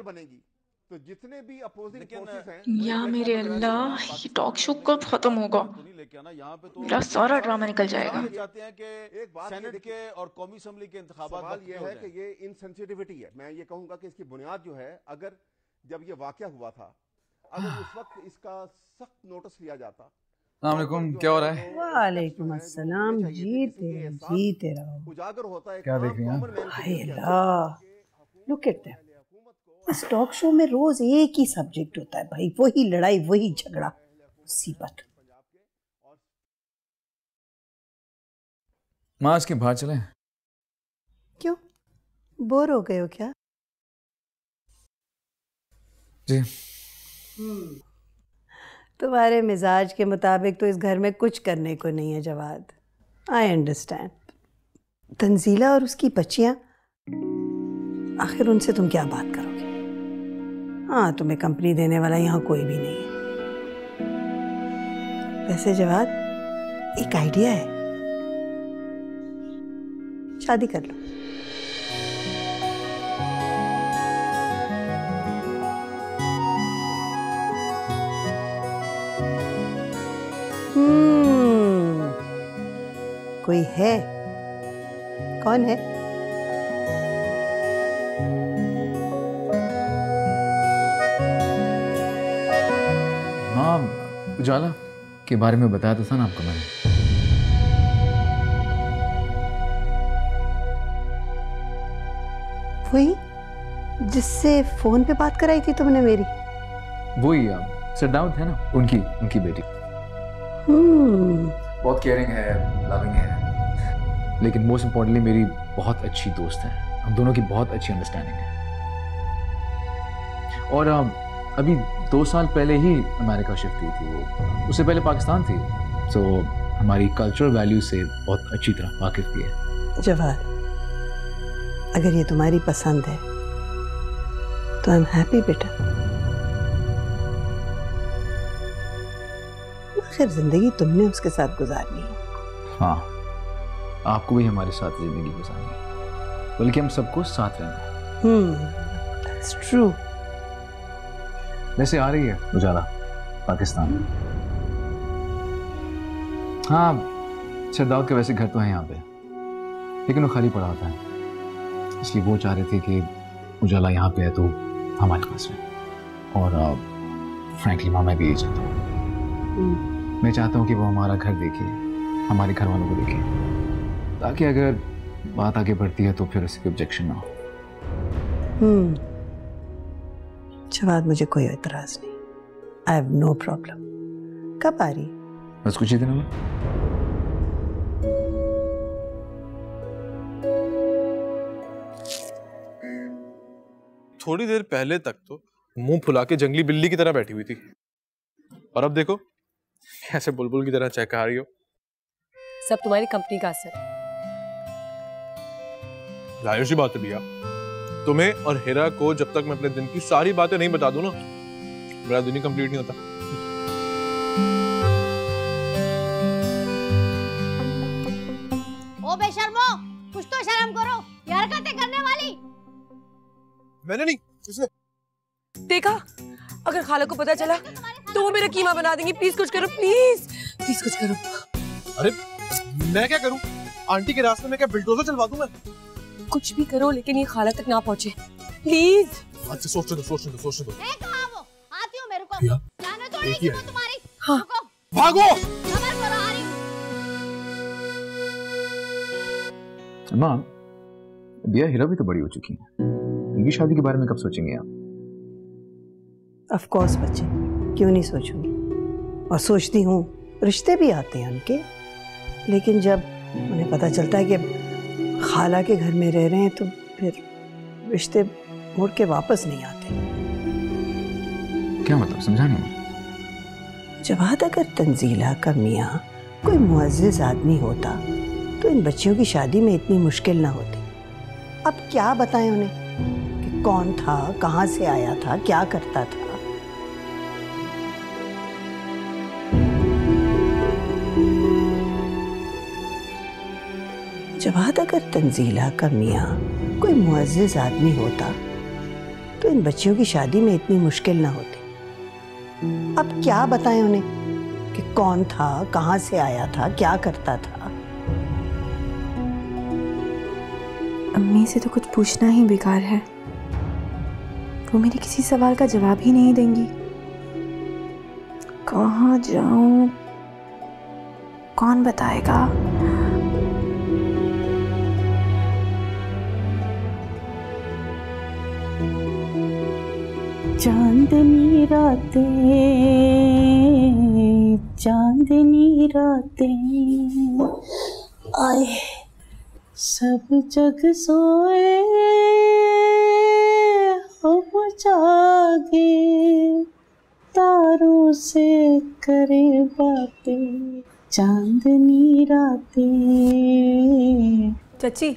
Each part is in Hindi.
सरकार बनेगी तो जितने भी अपोजिंग फोर्सेस हैं, या मेरे अल्लाह, ये टॉक शो कब खत्म होगा? मेरा सारा ड्रामा निकल जाएगा। चाहते हैं कि एक बात सेनेट के और कौमी असेंबली के इंतखाबात सवाल ये है कि ये इनसेंसिटिविटी है। मैं ये कहूंगा कि इसकी बुनियाद जो है, अगर जब ये वाकया हुआ था, अगर उस वक्त इसका सख्त नोटिस लिया जाता। अस्सलामुअलैकुम, क्या हो रहा है? वालेकुम अस्सलाम। जीते रहो। उजागर होता है क्या देख रही हैं? हाय अल्लाह, लुक एट दैट। इस टॉक शो में रोज एक ही सब्जेक्ट होता है भाई, वही लड़ाई, वही झगड़ा, मुसीबत। माँ आज के बाहर चलें? क्यों, बोर हो गए हो क्या? जी। तुम्हारे मिजाज के मुताबिक तो इस घर में कुछ करने को नहीं है जवाद। I understand. तंजीला और उसकी बच्चियां, आखिर उनसे तुम क्या बात करोगे? हाँ, तुम्हें कंपनी देने वाला यहाँ कोई भी नहीं है। वैसे जवाद, एक आइडिया है, शादी कर लो। कोई है? कौन है? हाँ, उजाला के बारे में बताया तो था ना आपको मैंने। वही जिससे फोन पे बात कराई थी तुमने मेरी? वही सिरदाउद है ना, उनकी बेटी। बहुत केयरिंग है, लविंग है, लेकिन मोस्ट इम्पोर्टेंटली मेरी बहुत अच्छी दोस्त है। हम दोनों की बहुत अच्छी अंडरस्टैंडिंग है। और अभी 2 साल पहले ही अमेरिका शिफ्ट हुई थी वो। उससे पहले पाकिस्तान थी, तो हमारी कल्चरल वैल्यू से बहुत अच्छी तरह वाकिफ भी है। जवाद, अगर ये तुम्हारी पसंद है तो आई एम हैप्पी बेटा। आखिर जिंदगी तुमने उसके साथ गुजारनी है। हाँ, आपको भी हमारे साथ जिंदगी गुजारनी है, बल्कि हम सबको साथ रहना है। That's true। वैसे आ रही है उजाला पाकिस्तान? हाँ, सरदाउद के वैसे घर तो है यहाँ पे, लेकिन वो खाली पड़ा होता है, इसलिए वो चाह रहे थे कि उजाला यहाँ पे है तो हमारे पास रहे। और फ्रैंकली माँ, मैं भी यही चाहता हूँ। मैं चाहता हूँ कि वो हमारा घर देखे, हमारे घर वालों को देखे, ताकि अगर बात आगे बढ़ती है तो फिर उसकी ऑब्जेक्शन ना हो। जवाद, मुझे कोई एतराज नहीं। I have no problem. कब आ रही? बस कुछ ही दिनों में। थोड़ी देर पहले तक तो मुंह फुला के जंगली बिल्ली की तरह बैठी हुई थी, और अब देखो कैसे बुलबुल की तरह चहका रही हो। सब तुम्हारी कंपनी का असर। जाहिर सी बात है भैया, तुम्हें और हिरा को जब तक मैं अपने दिन की सारी बातें नहीं बता दूं ना, मेरा दिन ही कंप्लीट नहीं होता। ओ बेशर्मो, कुछ तो शर्म करो, ये हरकतें करने वाली। मैंने नहीं, किसने? देखा, अगर खाला को पता चला तो वो मेरा कीमा बना देंगी। प्लीज कुछ करो, प्लीज प्लीज कुछ करो। अरे मैं क्या करूं? आंटी के रास्ते में क्या बिल्डोजर चलवा दूं मैं? कुछ भी करो, लेकिन ये खाला तक ना पहुंचे, प्लीज। अच्छा सोचने दो। कहाँ वो? आती हूँ, मेरे को जाने तो नहीं है तुम्हारी। हाँ। भागो। खबर करो, आ रही हूँ। माँ, बिया हिरा भी तो बड़ी हो चुकी है, उनकी शादी के बारे में कब सोचेंगे आप? ऑफ कोर्स बच्चे, क्यों नहीं सोचूंगी। और सोचती हूँ, रिश्ते भी आते हैं उनके, लेकिन जब उन्हें पता चलता है कि खाला के घर में रह रहे हैं तो फिर रिश्ते मुड़ के वापस नहीं आते। क्या मतलब, समझा नहीं। जवाद, अगर तंजीला का मियाँ कोई मुअज़्ज़िज़ आदमी होता तो इन बच्चियों की शादी में इतनी मुश्किल ना होती। अब क्या बताएं उन्हें कि कौन था, कहाँ से आया था, क्या करता था। जवाद, अगर तंजीला का मियाँ कोई मुअज़्ज़िज़ आदमी होता तो इन बच्चियों की शादी में इतनी मुश्किल ना होती। अब क्या बताएं उन्हें कि कौन था, कहां से आया था, क्या करता था। अम्मी से तो कुछ पूछना ही बेकार है, वो मेरे किसी सवाल का जवाब ही नहीं देंगी। कहाँ जाऊं, कौन बताएगा? चांदनी रातें, चांदनी रातें आए, सब जग सोए हम जागे, तारों से करे बातें, चांदनी रातें। चाची,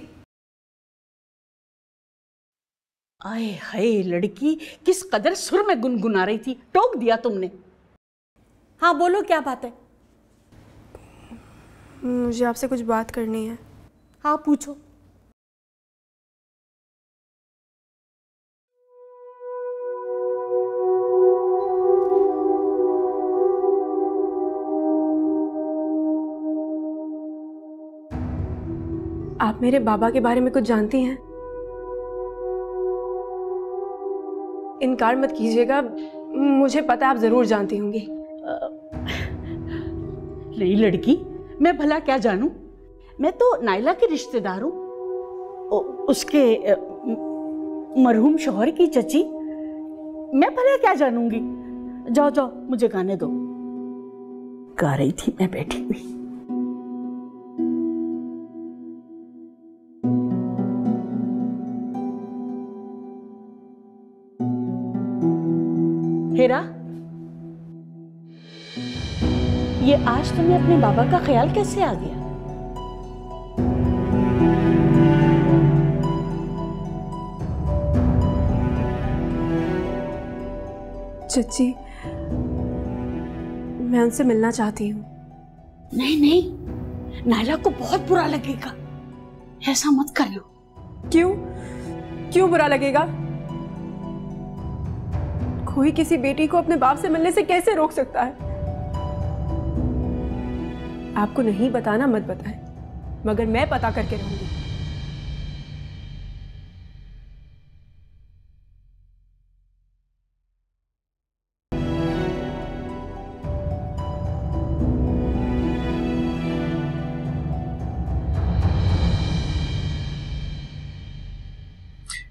आए हाय लड़की, किस कदर सुर में गुनगुना रही थी, टोक दिया तुमने। हाँ बोलो, क्या बात है? मुझे आपसे कुछ बात करनी है। हाँ पूछो। आप मेरे बाबा के बारे में कुछ जानती हैं? इनकार मत कीजिएगा, मुझे पता आप जरूर जानती होंगी। नहीं लड़की, मैं भला क्या जानूं, मैं तो नाइला के रिश्तेदार हूं, उसके मरहूम शौहर की चची। मैं भला क्या जानूंगी। जाओ जाओ, मुझे गाने दो। गा रही थी मैं बैठी हुई। हेरा, ये आज तुम्हें अपने बाबा का ख्याल कैसे आ गया? चची, मैं उनसे मिलना चाहती हूँ। नहीं नहीं, नाइला को बहुत बुरा लगेगा, ऐसा मत करो। क्यों? क्यों बुरा लगेगा? कोई किसी बेटी को अपने बाप से मिलने से कैसे रोक सकता है? आपको नहीं बताना मत बताएं, मगर मैं पता करके रहूंगी।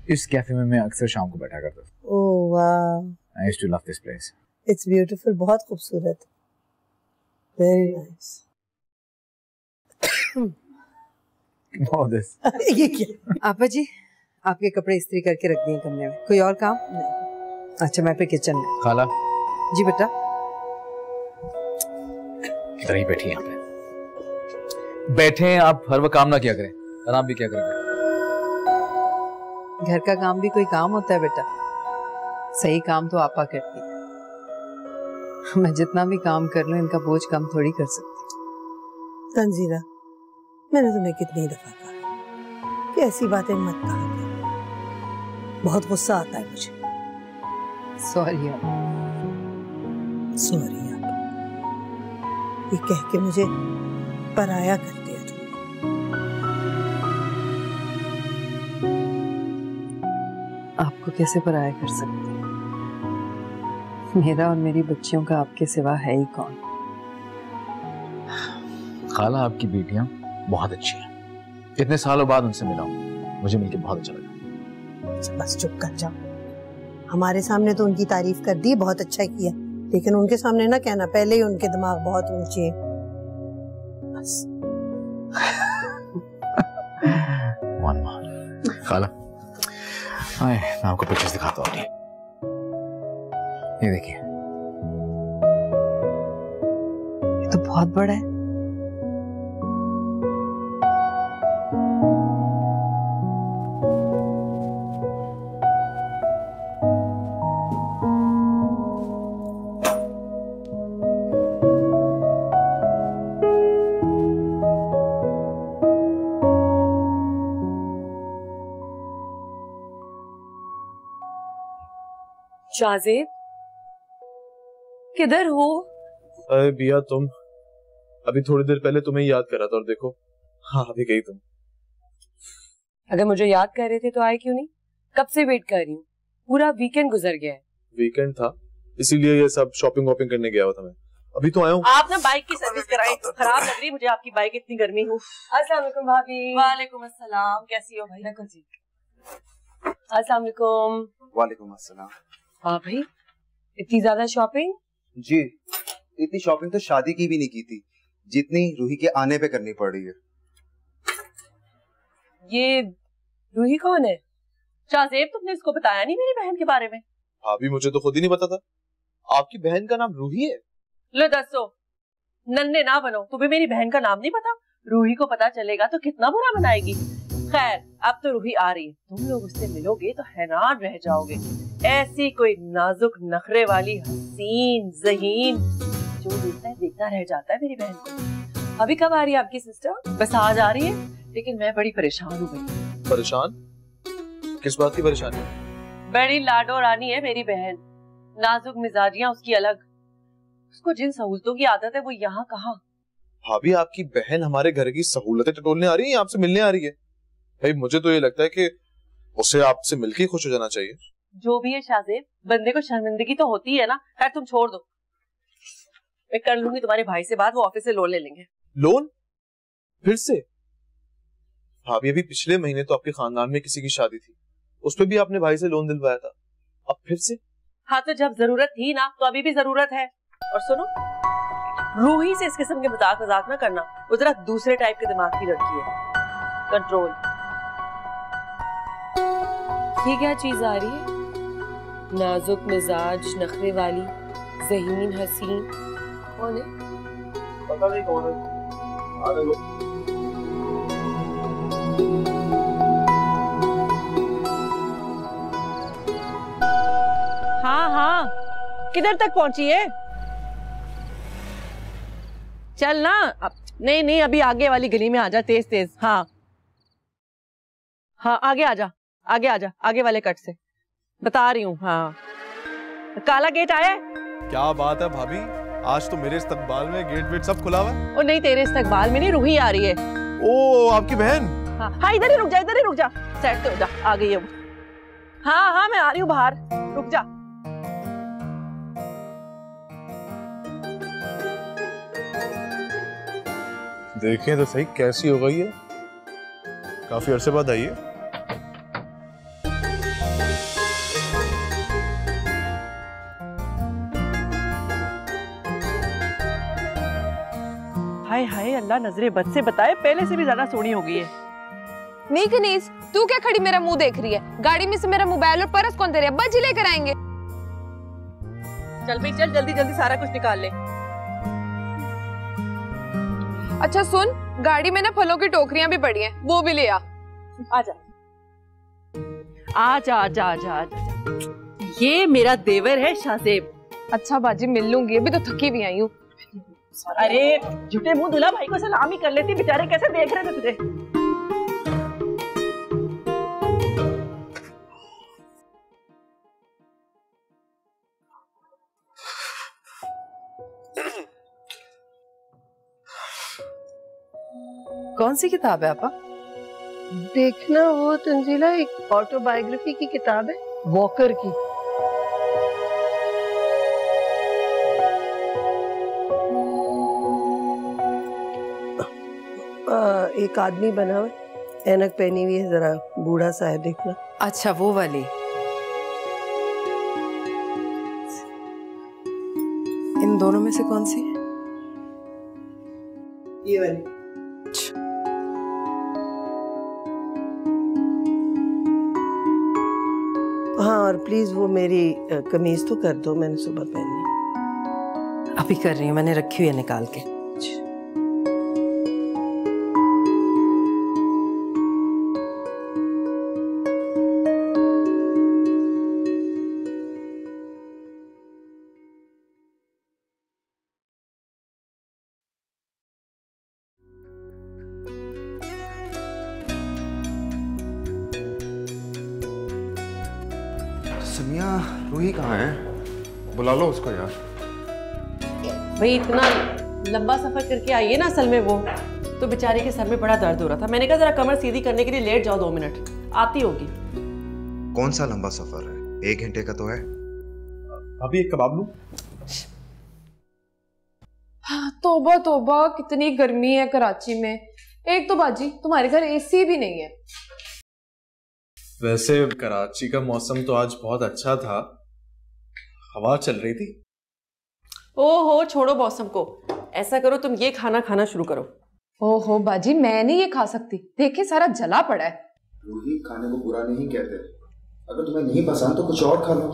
इस कैफे में मैं अक्सर शाम को बैठा करता था। ओह वाह, I used to love this place. It's beautiful, बहुत खूबसूरत, वेरी नाइस। All this. ये क्या? आपा जी, आपके कपड़े इस्त्री करके रख दिए कमरे में, कोई और काम? नहीं। अच्छा, मैं फिर किचन में। खाला जी बेटा। इधर ही बैठी यहाँ पे। बैठे हैं आप, हर वक्त काम ना किया करें, आराम भी क्या करेंगे। घर का काम भी कोई काम होता है बेटा, सही काम तो आपा करती है। मैं जितना भी काम कर लूं, इनका बोझ कम थोड़ी कर सकती। तंजीला, मैंने तुम्हें कितनी दफा कहा कि ऐसी बातें मत कहा करो, बहुत गुस्सा आता है मुझे। सॉरी आपा। सॉरी आपा, ये कह के मुझे पराया कर दिया तुमने। आपको कैसे पराया कर सकती? मेरा और मेरी बच्चियों का आपके सिवा है ही कौन? खाला, आपकी बेटियां बहुत अच्छी हैं। इतने सालों बाद उनसे मिला हूं, मुझे मिलकर बहुत अच्छा लगा। बस चुप कर जाओ, हमारे सामने तो उनकी तारीफ कर दी, बहुत अच्छा किया, लेकिन उनके सामने ना कहना, पहले ही उनके दिमाग बहुत ऊंचे हैं। बस। खाला, आए, मैं आपको पिक्चर्स दिखाता हूँ। ये देखिए, ये तो बहुत बड़ा है। शाहजेब किधर हो? अरे बिया तुम, अभी थोड़ी देर पहले तुम्हें याद करा था और देखो हाँ अभी गई तुम। अगर मुझे याद कर रहे थे तो आए क्यों नहीं? कब से वेट कर रही हूँ, पूरा वीकेंड गुजर गया है। वीकेंड था इसीलिए ये सब शॉपिंग वॉपिंग करने गया हुआ था मैं, अभी तो आया हूँ। आप ना बाइक की सर्विस कराएं, खराब लग रही है मुझे आपकी बाइक, इतनी गर्मी हो। अस्सलाम वालेकुम भाभी। वालेकुम अस्सलाम, कैसी हो भाई? बिल्कुल जी। अस्सलाम वालेकुम। वालेकुम अस्सलाम। हाँ भाई, इतनी ज्यादा शॉपिंग? जी, इतनी शॉपिंग तो शादी की भी नहीं की थी जितनी रूही के आने पे करनी पड़ रही है। ये रूही कौन है? शाहजेब तुमने इसको बताया नहीं मेरी बहन के बारे में? भाभी मुझे तो खुद ही नहीं पता था, आपकी बहन का नाम रूही है? लो दसो, नन्हे ना बनो, तुम्हें मेरी बहन का नाम नहीं पता? रूही को पता चलेगा तो कितना बुरा मनाएगी। खैर अब तो रूही आ रही है, तुम लोग उससे मिलोगे तो हैरान रह जाओगे। ऐसी कोई नाजुक नखरे वाली हसीन ज़हीन, जो देखता रह जाता है मेरी बहन को। अभी कब आ रही है आपकी सिस्टर? बस आज आ रही है, लेकिन मैं बड़ी परेशान हूँ भाई। परेशान? किस बात की परेशानी? बड़ी लाडो रानी है मेरी बहन, नाजुक मिजाजियां उसकी अलग, उसको जिन सहूलतों की आदत है वो यहाँ कहाँ। भाभी आपकी बहन हमारे घर की सहूलतें टटोलने आ रही है, आपसे मिलने आ रही है? भाई मुझे तो ये लगता है कि उसे आपसे मिलकर ही खुश हो जाना चाहिए। जो भी है शाहजेब, बंदे को शर्मिंदगी तो होती है ना। खैर तुम छोड़ दो, मैं कर लूंगी तुम्हारे भाई से बात, वो ऑफिस से लोन ले लेंगे। लोन? फिर से? भाभी अभी पिछले महीने तो आपके खानदान में किसी की शादी थी, उस पे भी आपने भाई से लोन दिलवाया था, अब फिर से? हाँ तो जब जरूरत थी ना तो अभी भी जरूरत है। और सुनो, रूही से इस किस्म के मजाक ना करना, वो जरा दूसरे टाइप के दिमाग की लड़की है। कंट्रोल। ये क्या चीज आ रही है? नाजुक मिजाज नखरे वाली ज़हीन हसीन, कौन है? पता नहीं कौन है। हाँ हाँ, किधर तक पहुंची है? चल ना अब। नहीं अभी आगे वाली गली में आजा, तेज तेज। हाँ हाँ आगे आजा, आगे वाले कट से बता रही हूँ। हाँ काला गेट आया है? क्या बात है भाभी, आज तो मेरे इस्तकबाल में गेट वेट सब खुला हुआ है। ओ नहीं, तेरे इस्तकबाल में नहीं, रूही आ रही है। ओ आपकी बहन? हाँ इधर ही रुक जा, सेट तो हो जा, आ गई है वो। हाँ मैं आ रही हूँ बाहर, रुक जा। देखें तो सही कैसी हो गई है, काफी अरसे बाद आई है। हाय हाय अल्लाह नजरे बद से बताए, पहले से भी ज्यादा सोहनी हो गई है। नहीं कनीज, तू क्या खड़ी मेरा मुंह देख रही है? गाड़ी में से मेरा मोबाइल और पर्स कौन दे रहा है? अब्बा जी लेकर आएंगे। चल भाई चल, जल्दी सारा कुछ निकाल ले। अच्छा सुन, गाड़ी में ना फलों की टोकरियां भी पड़ी हैं, वो भी ले आ। आजा। ये मेरा देवर है शाहजेब। अच्छा बाजी मिल लूंगी, अभी तो थकी भी आई हूँ। अरे झूठे मुंह दूल्हा भाई को सलाम ही कर लेती, बेचारे कैसे देख रहे थे तुझे। कौन सी किताब है आपा? देखना वो तंजीला, एक ऑटोबायोग्राफी की किताब है, वॉकर की। एक आदमी बना हुआ, ऐनक पहनी हुई है, जरा बूढ़ा सा है, देखना। अच्छा वो वाली। इन दोनों में से कौन सी है? ये वाली। हाँ और प्लीज वो मेरी कमीज तो कर दो, मैंने सुबह पहनी। अभी कर रही हूँ, मैंने रखी हुई है निकाल के। समिया, रूही कहाँ है? बुला लो उसको यार। भाई इतना लंबा सफर करके आई है ना असल में वो, तो बेचारे के सर में बड़ा दर्द हो रहा था। मैंने कहा जरा कमर सीधी करने के लिए लेट जाओ 2 मिनट, आती होगी। कौन सा लंबा सफर है? 1 घंटे का तो है। अभी एक कबाब लूं? तौबा तौबा, कितनी गर्मी है कराची में। एक तो बाजी तुम्हारे घर एसी भी नहीं है। वैसे कराची का मौसम तो आज बहुत अच्छा था, हवा चल रही थी। ओहो छोड़ो मौसम को, ऐसा करो तुम ये खाना खाना शुरू करो। ओहो बाजी, मैं नहीं ये खा सकती, देखिए सारा जला पड़ा है। रूही, खाने को बुरा नहीं कहते, अगर तुम्हें नहीं पसंद तो कुछ और खा लो।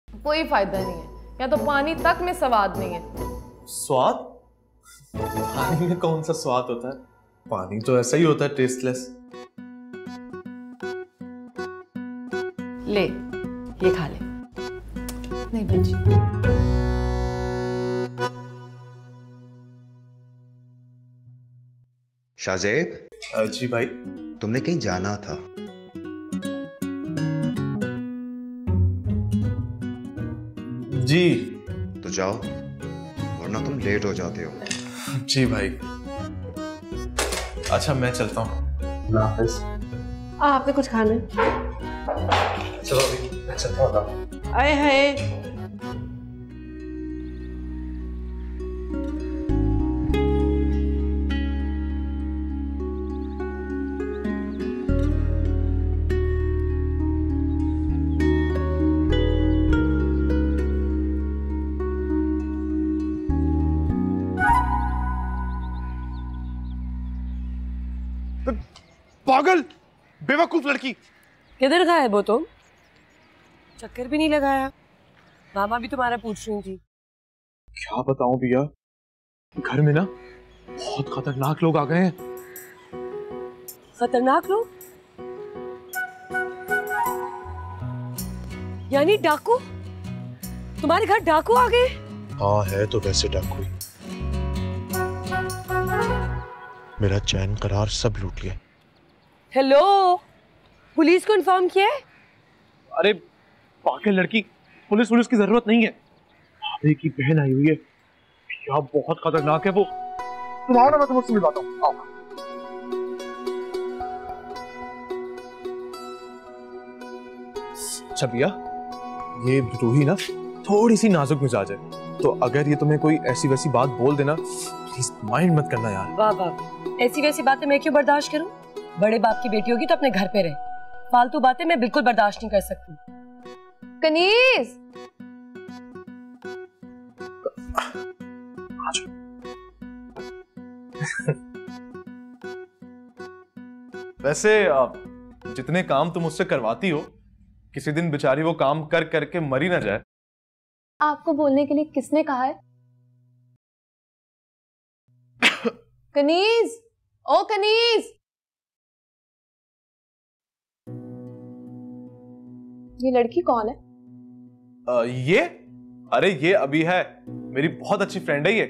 कोई फायदा नहीं है, या तो पानी तक में स्वाद नहीं है। स्वाद? पानी में कौन सा स्वाद होता है? पानी तो ऐसा ही होता है, टेस्टलेस। ले ये खा ले। नहीं बच्ची। शाहजेब। जी भाई। तुमने कहीं जाना था? जी। तो जाओ, वरना तुम लेट हो जाते हो। जी भाई। अच्छा मैं चलता हूँ। आपने कुछ खाना है? चलो अभी मैं चलता हूँ। आए हाय, पागल बेवकूफ लड़की। किधर गए वो तुम? चक्कर भी नहीं लगाया। मामा भी तुम्हारा पूछ रही थी। क्या बताऊं भैया, घर में ना बहुत खतरनाक लोग आ गए हैं। खतरनाक लोग? यानी डाकू? तुम्हारे घर डाकू आ गए? हाँ है तो वैसे डाकू ही। मेरा चैन करार सब लूट लिया। हेलो, पुलिस को इन्फॉर्म किया है? अरे पागल लड़की, पुलिस की जरूरत नहीं है। भाभी की बहन आई हुई है, क्या बहुत खतरनाक है वो। तुम आओ ना, मैं तुमसे मिलवाता हूँ। आओ। अच्छा भैया, ये रूही ना थोड़ी सी नाजुक मिजाज है, तो अगर ये तुम्हें कोई ऐसी वैसी बात बोल देना, प्लीज माइंड मत करना यार। वाह वाह, ऐसी वैसी बातें मैं क्यों बर्दाश्त करूं? बड़े बाप की बेटी होगी तो अपने घर पे रहे, फालतू बातें मैं बिल्कुल बर्दाश्त नहीं कर सकती। कनीज, वैसे जितने काम तुम मुझसे करवाती हो, किसी दिन बेचारी वो काम कर करके मरी ना जाए। आपको बोलने के लिए किसने कहा है? कनीज, ओ कनीज, ये लड़की कौन है? ये? अरे ये अभी है, मेरी बहुत अच्छी फ्रेंड है ये।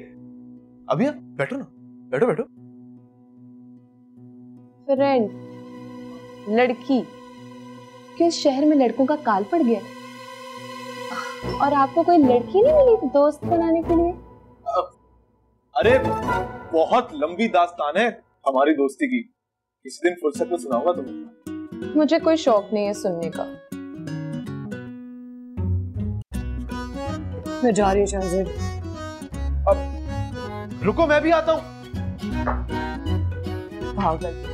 अभी बैठो ना, बैठो बैठो। फ्रेंड? लड़की? किस शहर में लड़कों का काल पड़ गया? और आपको कोई लड़की नहीं मिली दोस्त बनाने के लिए? अरे बहुत लंबी दास्तान है हमारी दोस्ती की, किसी दिन फुर्सत में सुनाऊंगा तुम्हें। मुझे कोई शौक नहीं है सुनने का। मैं जा रही हूँ शाहजेब। अब रुको, मैं भी आता हूँ। पागल।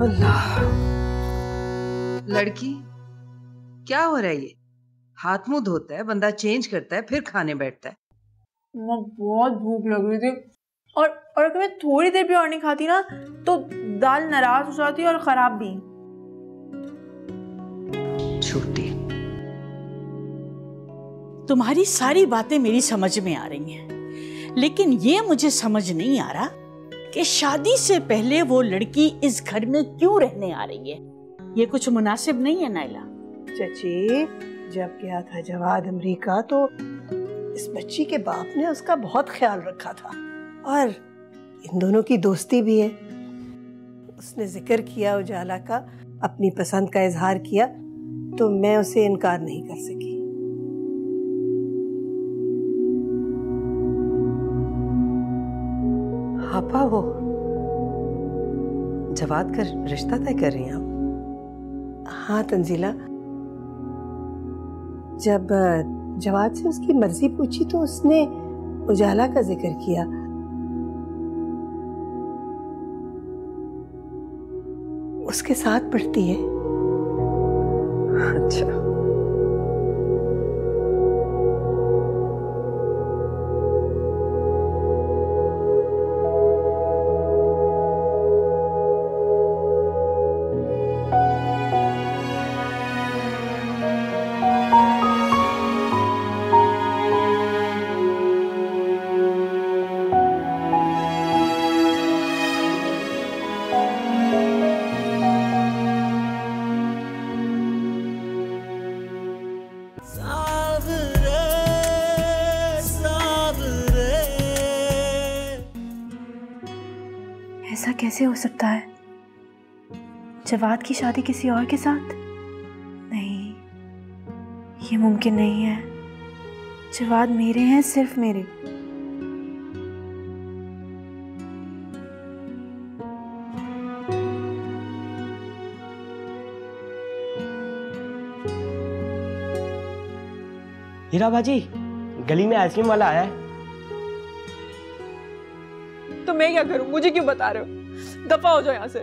अल्लाह। लड़की क्या हो रहा है ये? हाथ मुंह धोता है बंदा, चेंज करता है, फिर खाने बैठता है। मैं बहुत भूख लग रही थी और अगर मैं थोड़ी देर भी और नहीं खाती ना तो दाल नाराज हो जाती और खराब भी। छोटी, तुम्हारी सारी बातें मेरी समझ में आ रही हैं, लेकिन ये मुझे समझ नहीं आ रहा कि शादी से पहले वो लड़की इस घर में क्यों रहने आ रही है। ये कुछ मुनासिब नहीं है नाइला। चाची, जब गया था जवाद अमेरिका तो इस बच्ची के बाप ने उसका बहुत ख्याल रखा था और इन दोनों की दोस्ती भी है। उसने जिक्र किया उजाला का, अपनी पसंद का इजहार किया, तो मैं उसे इनकार नहीं कर सकी। आपा वो जवाद का रिश्ता तय कर रही हैं आप? हाँ तंजीला, जब जवाद से उसकी मर्जी पूछी तो उसने उजाला का जिक्र किया। उसके साथ पढ़ती है। अच्छा, ऐसा कैसे हो सकता है? जवाद की शादी किसी और के साथ? नहीं, ये मुमकिन नहीं है। जवाद मेरे हैं, सिर्फ मेरे। हीरा बाजी, गली में आइसक्रीम वाला आया है। तो मैं क्या करूं? मुझे क्यों बता रहे हो? दफा हो जाओ यहाँ से।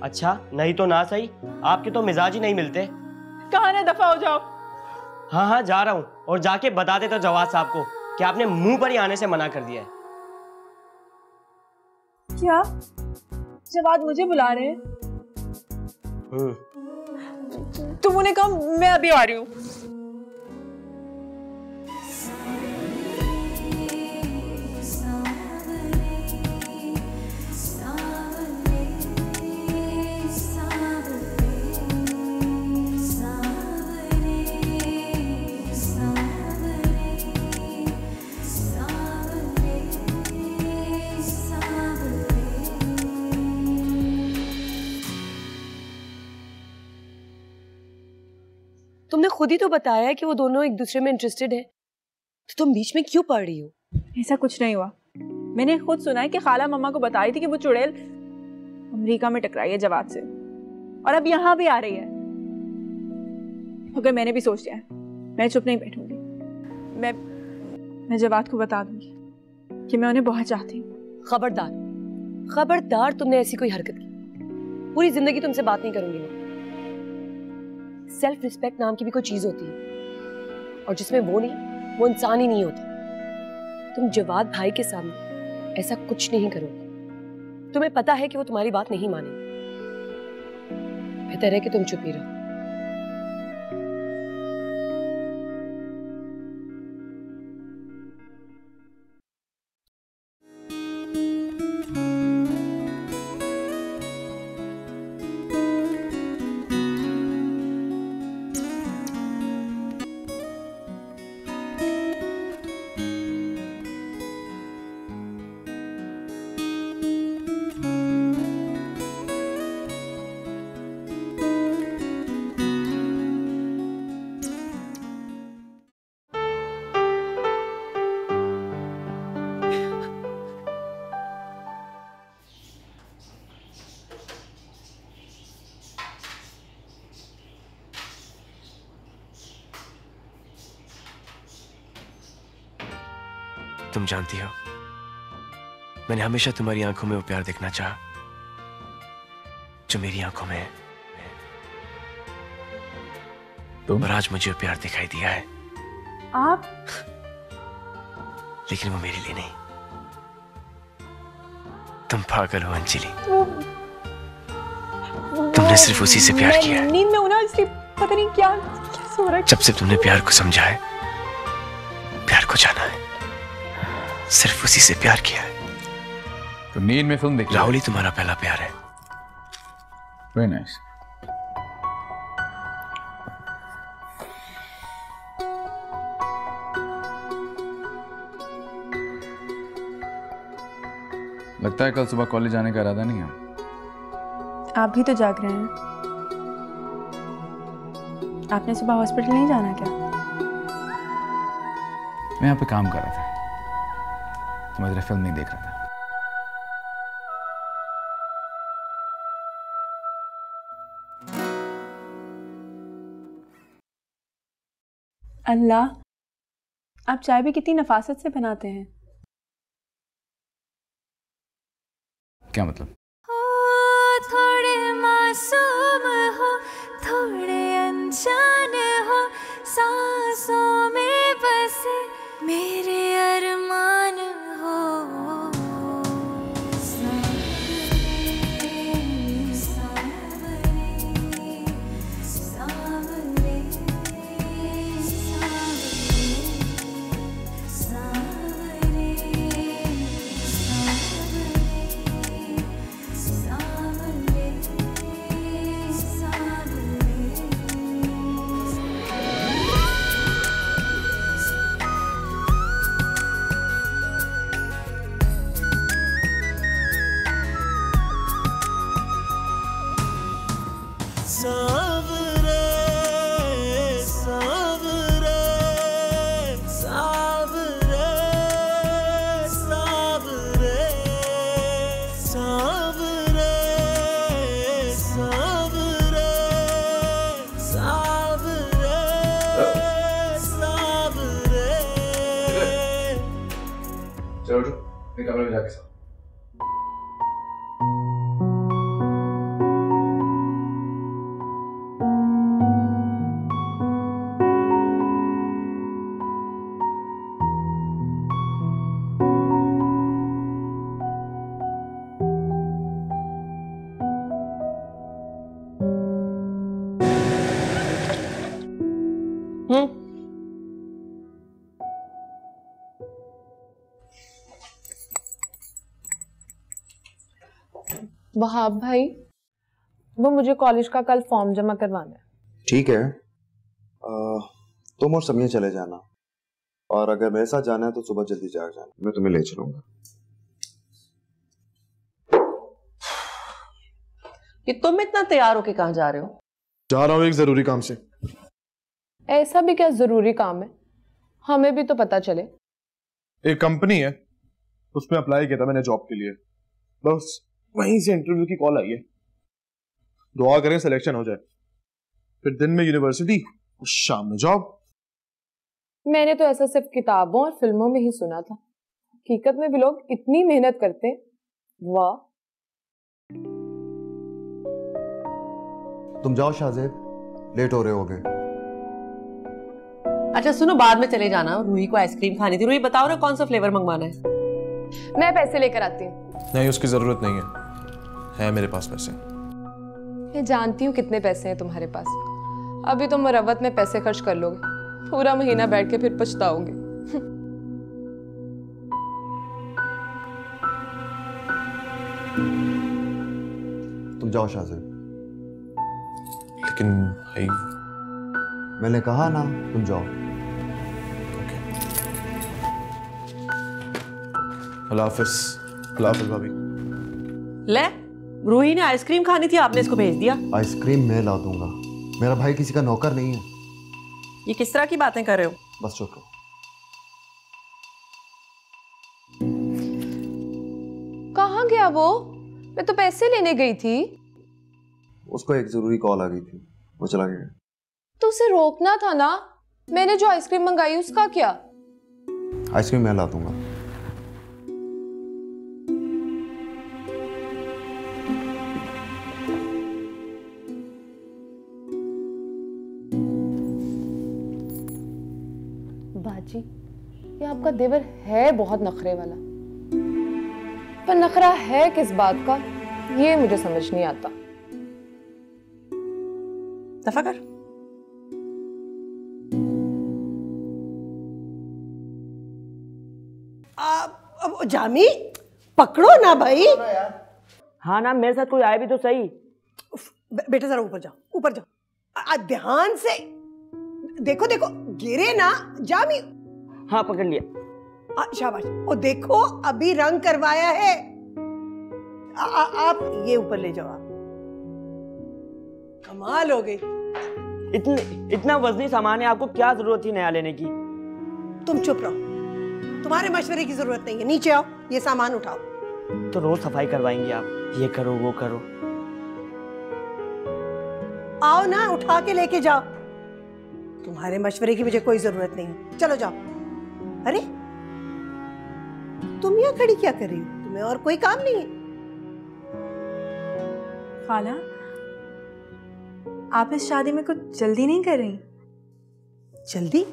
अच्छा, नहीं तो ना सही, आपके तो मिजाज ही नहीं मिलते। कहा ना दफा हो जाओ। हाँ हाँ जा रहा हूँ, और जाके बता देता जवाद साहब को कि आपने मुंह पर ही आने से मना कर दिया है। क्या जवाद मुझे बुला रहे हैं? तुम उन्हें कहा मैं अभी आ रही हूँ। तुमने खुद ही तो बताया है कि वो दोनों एक दूसरे में इंटरेस्टेड है, तो तुम बीच में क्यों पड़ रही हो? ऐसा कुछ नहीं हुआ। मैंने खुद सुना है कि खाला मम्मा को बताई थी कि वो चुड़ैल अमेरिका में टकराई है जवाद से, और अब यहाँ भी आ रही है। मगर मैंने भी सोच लिया है, मैं चुप नहीं बैठूंगी। मैं जवाद को बता दूंगी कि मैं उन्हें बहुत चाहती हूँ। खबरदार, खबरदार, तुमने ऐसी कोई हरकत की, पूरी जिंदगी तुमसे बात नहीं करूंगी मैं। सेल्फ रिस्पेक्ट नाम की भी कोई चीज होती है, और जिसमें वो नहीं, वो इंसान ही नहीं होता। तुम जवाद भाई के सामने ऐसा कुछ नहीं करोगे। तुम्हें पता है कि वो तुम्हारी बात नहीं मानेंगे। बेहतर है कि तुम चुप ही रहो। तुम जानती हो, मैंने हमेशा तुम्हारी आंखों में वो प्यार देखना चाहा जो मेरी आंखों में है। और आज मुझे वो प्यार दिखाई दिया है। आप? लेकिन वो मेरे लिए नहीं। तुम पागल हो अंजलि। तुमने सिर्फ उसी से प्यार किया है। नींद में हूं ना, इसलिए पता नहीं क्या हो रहा है। जब से तुमने प्यार को समझा है, प्यार को जाना है, सिर्फ उसी से प्यार किया है। तो नींद में फिल्म देखी? राहुल ही तुम्हारा पहला प्यार है। Very nice. लगता है कल सुबह कॉलेज जाने का इरादा नहीं है। आप भी तो जाग रहे हैं। आपने सुबह हॉस्पिटल नहीं जाना क्या? मैं यहाँ पे काम कर रहा था, तो मैं फिल्म नहीं देख रहा था। अल्लाह, आप चाय भी कितनी नफासत से बनाते हैं। क्या मतलब? थोड़े मासूम हो, थोड़े अनजान हो, सांसों में बसे मेरे अरमान हो। चलो उठो, मैं कमरे में जाके सो। वहाब भाई, वो मुझे कॉलेज का कल फॉर्म जमा करवाना है। ठीक है, तुम और समिया चले जाना, और अगर मेरे साथ जाना है तो सुबह जल्दी जाग जाना, मैं तुम्हें ले चलूंगा। कि तुम इतना तैयार होके कहाँ जा रहे हो? जा रहा हूँ एक जरूरी काम से। ऐसा भी क्या जरूरी काम है, हमें भी तो पता चले। एक कंपनी है, उसमें अप्लाई किया था मैंने जॉब के लिए, बस वहीं से इंटरव्यू की कॉल आई है। दुआ करें सिलेक्शन हो जाए, फिर दिन में यूनिवर्सिटी और शाम में जॉब। मैंने तो ऐसा सिर्फ किताबों और फिल्मों में ही सुना था, हकीकत में भी लोग इतनी मेहनत करते हैं। वाह। तुम जाओ शाहजेब, लेट हो रहे होगे। अच्छा सुनो, बाद में चले जाना, रूही को आइसक्रीम खानी थी। रूही बताओ ना कौन सा फ्लेवर मंगवाना है? मैं पैसे लेकर आती हूँ। नहीं, उसकी जरूरत नहीं है मेरे पास पैसे। मैं जानती हूँ कितने पैसे हैं तुम्हारे पास। अभी तुम मुरव्वत में पैसे खर्च कर लोगे, पूरा महीना बैठ के फिर पछताओगे। तुम जाओ शाहजेब। लेकिन भाई, मैंने कहा ना, तुम जाओ। अल्लाह हाफिज भाभी। ले, रूही ने आइसक्रीम खानी थी, आपने इसको भेज दिया। आइसक्रीम मैं ला दूंगा, मेरा भाई किसी का नौकर नहीं है। ये किस तरह की बातें कर रहे हो? बस चुप रहो। कहाँ गया वो? मैं तो पैसे लेने गई थी। उसको एक जरूरी कॉल आ गई थी, वो चला गया। तो उसे रोकना था ना। मैंने जो आइसक्रीम मंगाई उसका क्या? आइसक्रीम मैं ला दूंगा। बाजी, ये आपका देवर है बहुत नखरे वाला, पर नखरा है किस बात का ये मुझे समझ नहीं आता। दफा कर। अब जामी पकड़ो ना भाई। हाँ ना, मेरे साथ कोई आए भी तो सही। बेटा जरा ऊपर जाओ, ऊपर जाओ, ध्यान से देखो, देखो गिरे ना जामी। हाँ पकड़ लिया। शाबाश। ओ देखो, अभी रंग करवाया है। आप ये ऊपर ले जाओ। आप कमाल हो गई। इतना वजनी सामान है, आपको क्या जरूरत थी नया लेने की? तुम चुप रहो, तुम्हारे मशवरे की जरूरत नहीं है। नीचे आओ, ये सामान उठाओ। तो रोज सफाई करवाएंगे आप, ये करो वो करो। आओ ना, उठा के लेके जाओ। तुम्हारे मशवरे की मुझे कोई जरूरत नहीं है, चलो जाओ। अरे तुम यहाँ खड़ी क्या कर रही हो? तुम्हें और कोई काम नहीं है? खाला, आप इस शादी में कुछ जल्दी नहीं कर रही? जल्दी?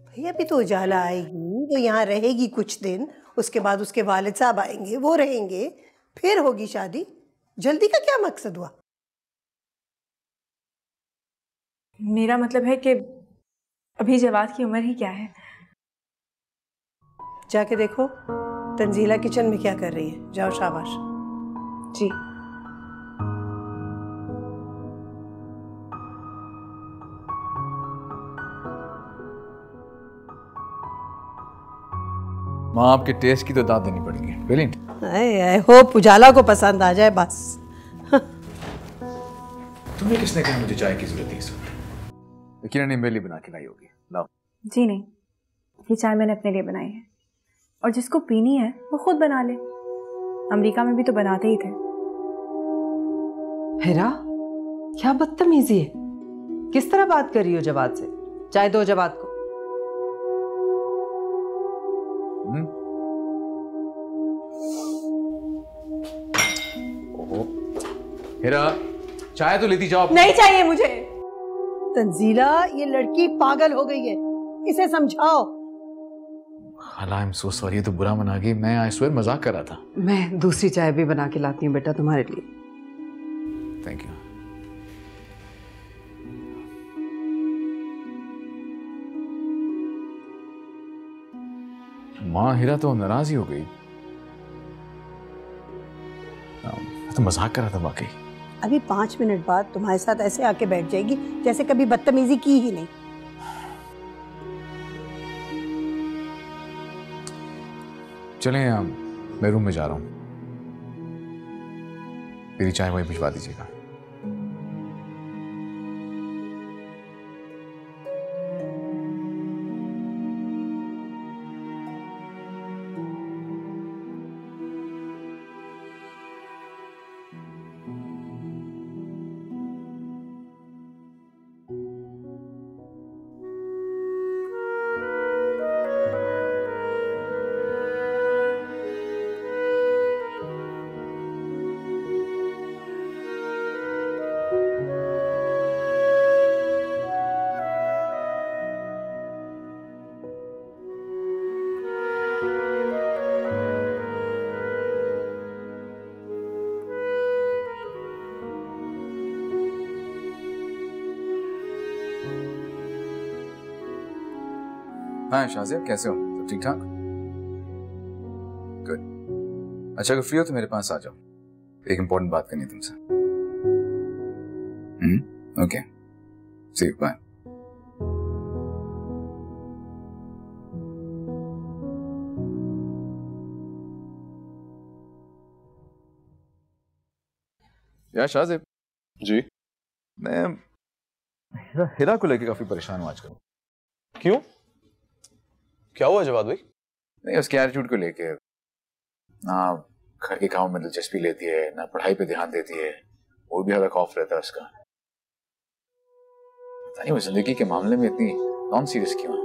भैया अभी तो उजाला आएगी, वो यहाँ रहेगी कुछ दिन, उसके बाद उसके वालिद साहब आएंगे, वो रहेंगे, फिर होगी शादी। जल्दी का क्या मकसद हुआ? मेरा मतलब है कि अभी जवाद की उम्र ही क्या है। जाके देखो तंजीला किचन में क्या कर रही है। जाओ, शाबाश। जी। माँ, आपके टेस्ट की तो दाद देनी पड़ेगी। ब्रिलियंट। आई होप उजाला को पसंद आ जाए बस। तुम्हें किसने कहा मुझे चाय की जरूरत है इस वक्त? यकीनन ने मेरे लिए बना के लाई होगी। लाओ। जी नहीं, ये चाय मैंने अपने लिए बनाई है, और जिसको पीनी है वो खुद बना ले। अमेरिका में भी तो बनाते ही थे। हिरा, क्या बदतमीजी है? किस तरह बात कर रही हो जवाद से? चाय दो जवाद को। हिरा, चाय तो लेती जाओ। नहीं चाहिए मुझे। तंजीला, ये लड़की पागल हो गई है, इसे समझाओ। खाला, आई एम सो सॉरी, ये तो बुरा मना गई। मैं आई स्वेयर मजाक कर रहा था। मैं दूसरी चाय भी बना के लाती हूँ बेटा तुम्हारे लिए। Thank you. माँ, हिरा तो नाराज ही हो गई। मैं तो मजाक कर रहा था वाकई। अभी 5 मिनट बाद तुम्हारे साथ ऐसे आके बैठ जाएगी जैसे कभी बदतमीजी की ही नहीं। चलें, मैं रूम में जा रहा हूँ। मेरी चाय वहीं भिजवा दीजिएगा। हाँ शाज़िब, कैसे हो? सब ठीक ठाक? गुड। अच्छा, अगर फ्री हो तो मेरे पास आ जाओ, एक इंपॉर्टेंट बात करनी है तुमसे। Okay, see you, bye. यार शाज़िब जी, मैं हिरा को लेके काफी परेशान हूँ आजकल। क्यों? क्या हुआ जवाद भाई? नहीं, उसके एटीट्यूड को लेके। ना घर के काम में दिलचस्पी लेती है, ना पढ़ाई पे ध्यान देती है, और भी ज्यादा खौफ रहता है उसका। पता नहीं वो जिंदगी के मामले में इतनी नॉन सीरियस क्यों है।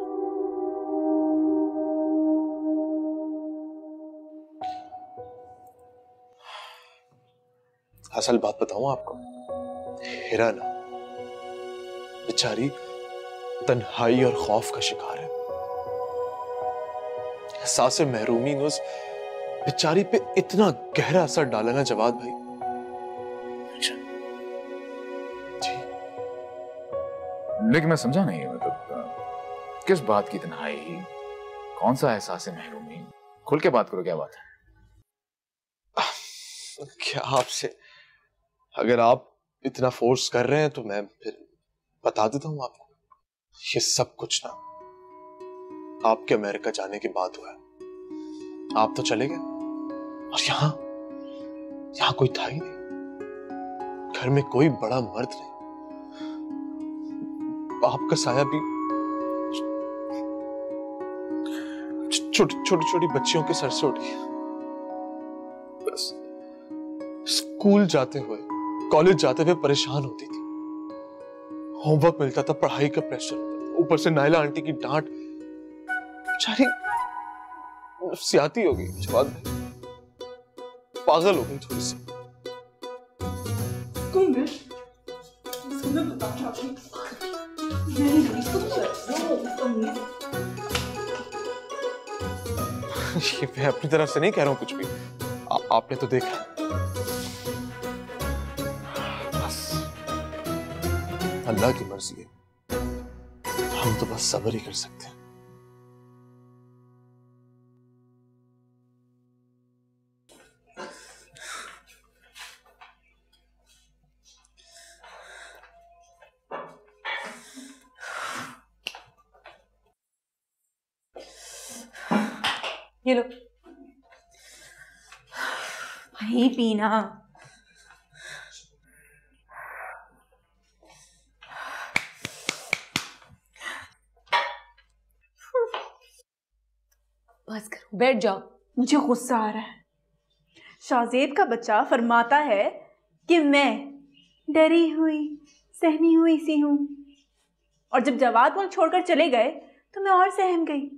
असल बात बताऊं आपको, हिरा ना बेचारी तन्हाई और खौफ का शिकार है। एहसास महरूमी ने उस बेचारी पे इतना गहरा असर डाला ना जवाद भाई। अच्छा जी, लेकिन मैं समझा नहीं, मतलब किस बात की तन्हाई, कौन सा एहसास महरूमी? खुल के बात करो, क्या बात है? क्या आपसे, अगर आप इतना फोर्स कर रहे हैं तो मैं फिर बता देता हूं आपको। ये सब कुछ ना आपके अमेरिका जाने के बाद हुआ है। आप तो चले गए और यहाँ कोई था ही नहीं, घर में कोई बड़ा मर्द नहीं, बाप का साया भी छोटी बच्चियों के सर से उठ गया। बस स्कूल जाते हुए, कॉलेज जाते हुए परेशान होती थी, होमवर्क मिलता था, पढ़ाई का प्रेशर, ऊपर से नायला आंटी की डांट, बेचारी नफसियाती हो गई जवाद भाई, पागल हो गई थोड़ी सी। ये मैं अपनी तरफ से नहीं कह रहा हूं कुछ भी, आपने तो देखा। बस अल्लाह की मर्जी है, हम तो बस सब्र ही कर सकते हैं। ये लो भाई, पीना। बस करो, बैठ जाओ। मुझे गुस्सा आ रहा है। शाहजेब का बच्चा फरमाता है कि मैं डरी हुई सहमी हुई सी हूं, और जब जवाद मुल्क छोड़कर चले गए तो मैं और सहम गई।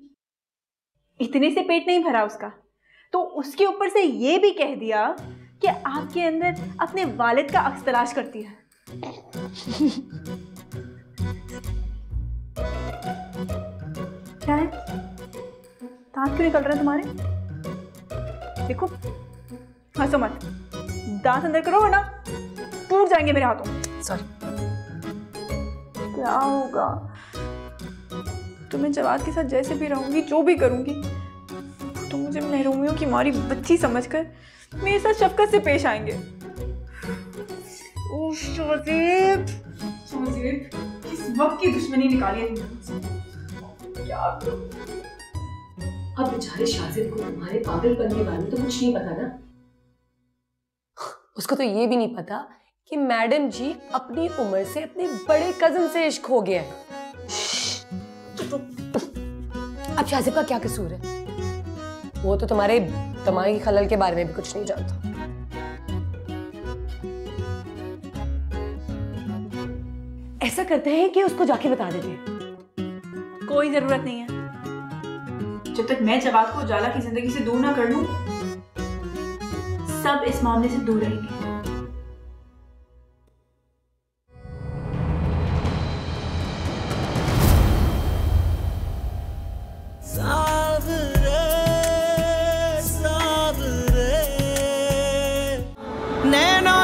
इतने से पेट नहीं भरा उसका, तो उसके ऊपर से ये भी कह दिया कि आपके अंदर अपने वालिद का अक्स तलाश करती है। क्या है? दांत क्यों निकल रहे हैं तुम्हारे? देखो, हंसो मत, दांत अंदर करो वरना टूट जाएंगे मेरे हाथों। सॉरी। क्या होगा? तो मैं जवाद के साथ जैसे भी रहूंगी, जो भी करूंगी, तो मुझे महरूमियों की मारी बच्ची समझकर मेरे साथ शफकत से पेश आएंगे। ओह शाहजेब, शाहजेब, किस वक्त की दुश्मनी निकाली है तुमने? क्या अब बेचारे शाहजेब को तुम्हारे पागलपन के बारे में तो कुछ नहीं पता ना। उसको तो ये भी नहीं पता कि मैडम जी अपनी उम्र से अपने बड़े कजन से इश्क हो गया है। अब शाहजेब का क्या कसूर है? वो तो तुम्हारे दिमागी खलल के बारे में भी कुछ नहीं जानता। ऐसा करते हैं कि उसको जाके बता देते हैं। कोई जरूरत नहीं है। जब तक मैं जवाद को उजाला की जिंदगी से दूर ना कर लूं, सब इस मामले से दूर रहेंगे। नैना